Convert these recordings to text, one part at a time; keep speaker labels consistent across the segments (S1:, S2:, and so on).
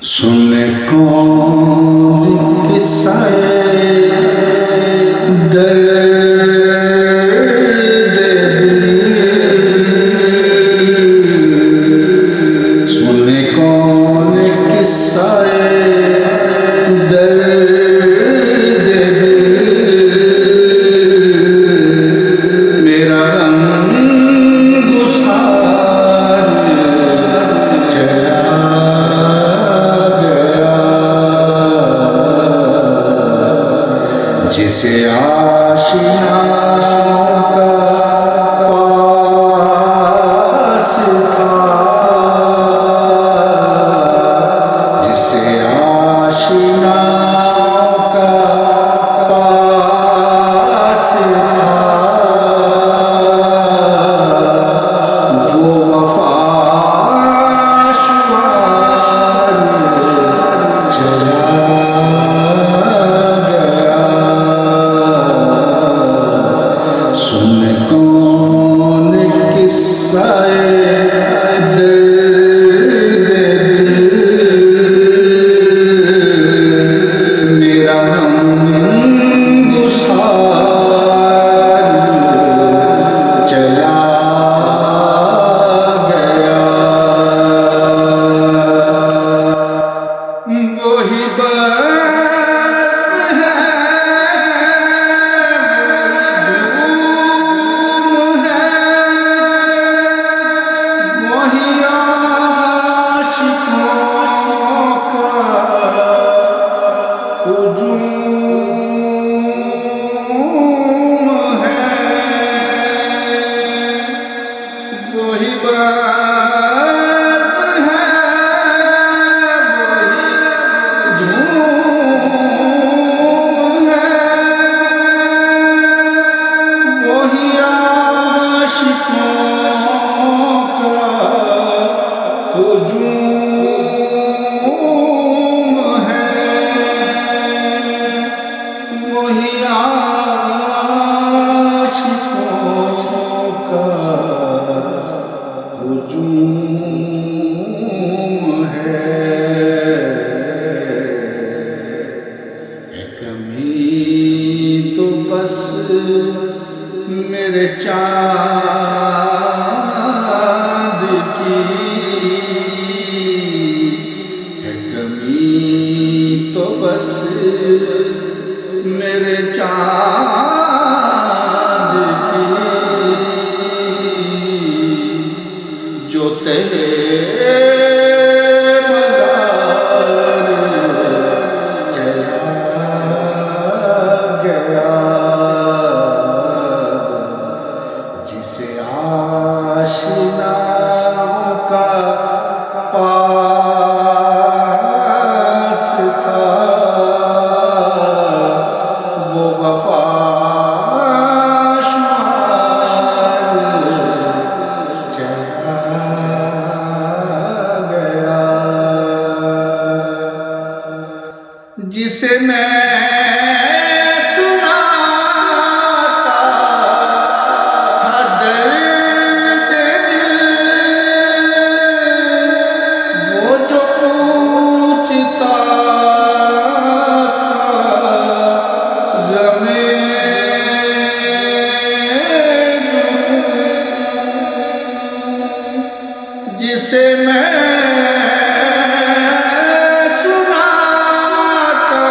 S1: सुने कौन किस्सा दर्द दिल, सुने कौन किस्सा दर्द दिल, मेरा रंग गुसार चला जिसे आशिना का पास था, जिसे आशिना का पास था, वो वफा शुमार चला तो बस मेरे चाँद की है कमी, तो बस मेरे चाँद की, जो तेरे जिसे आशिना का पास था, वो वफा शुमार चला गया, जिसे मैं जिसे मैं सुनाता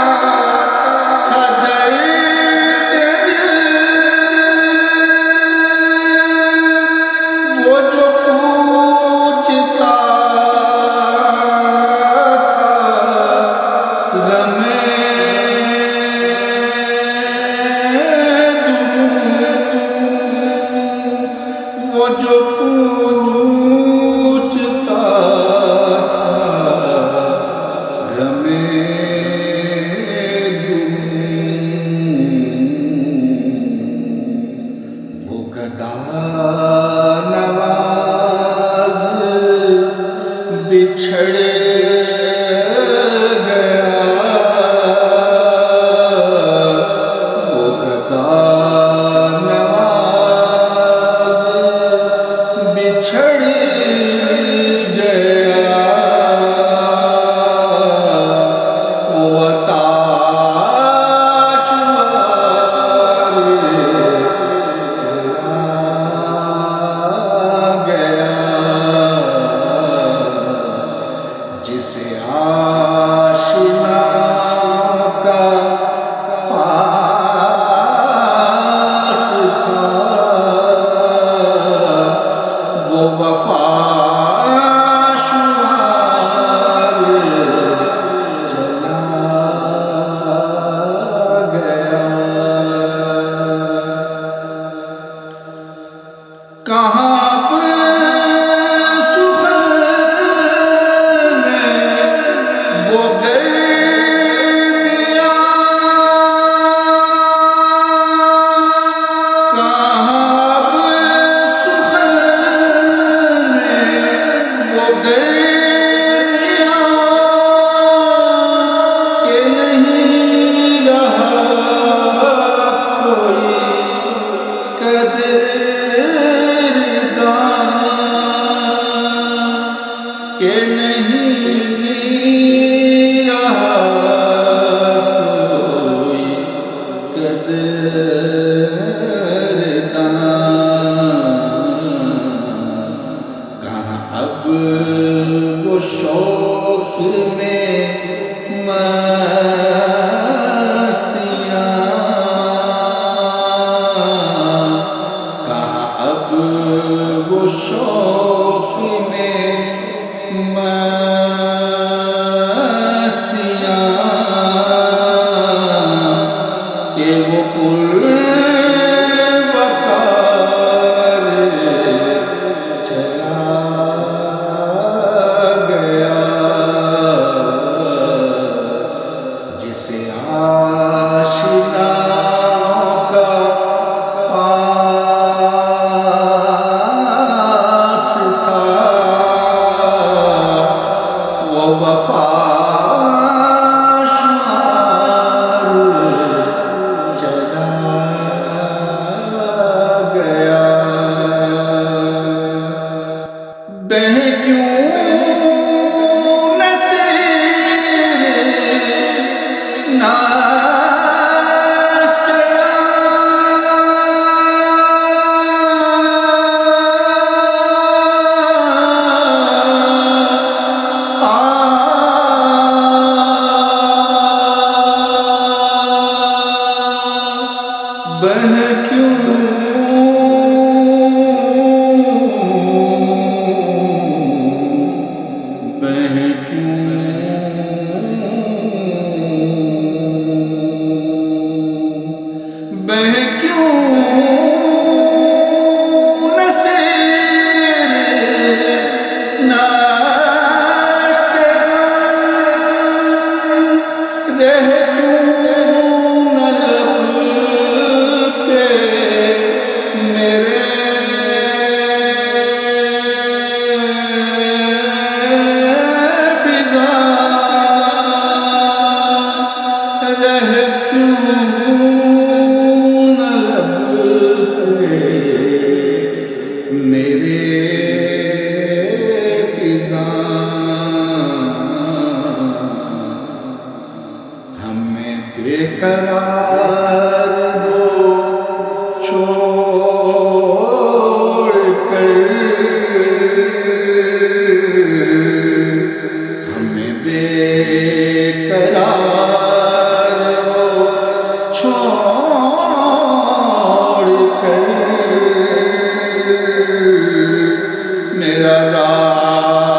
S1: था दर्द दिल, वो जो पूछता था गमे दुरूं, वो जो नवाज बिछड़ गया, वो गदा नवाज बिछड़ गया। के नहीं रहा कोई कदरदान। कहाँ अब वो शौक में मस्तियाँ, कहाँ अब वो शौक में मस्तियाँ कि वो पुरवकार चला गया, जिसे आशिनाओं का पास था वो वफा शुमार चला गया। बह क्यों नसीब नाश बह क्यों बह क्यों बह क्यों नसीब नाश के गम, रह क्यों न लब पे मेरे फिजा, रह क्यों न लब पे मेरे फिजा। हमें बेकरार वो छोड़ कर, हमें बेकरार वो छोड़ कर मेरा राहगुज़ार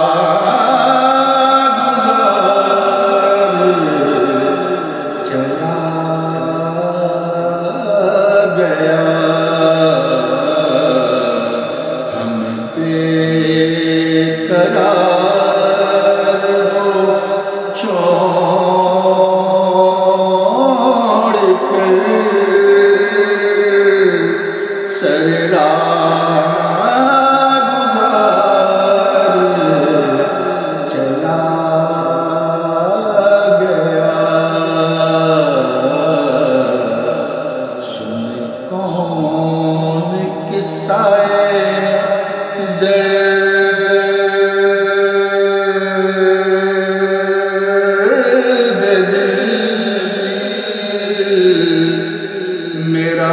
S1: चला गया। हम बेकरार वो छोड़ कर राहगुज़ार चला गया। सुन कौन किस्साए दर्द दिल, मेरा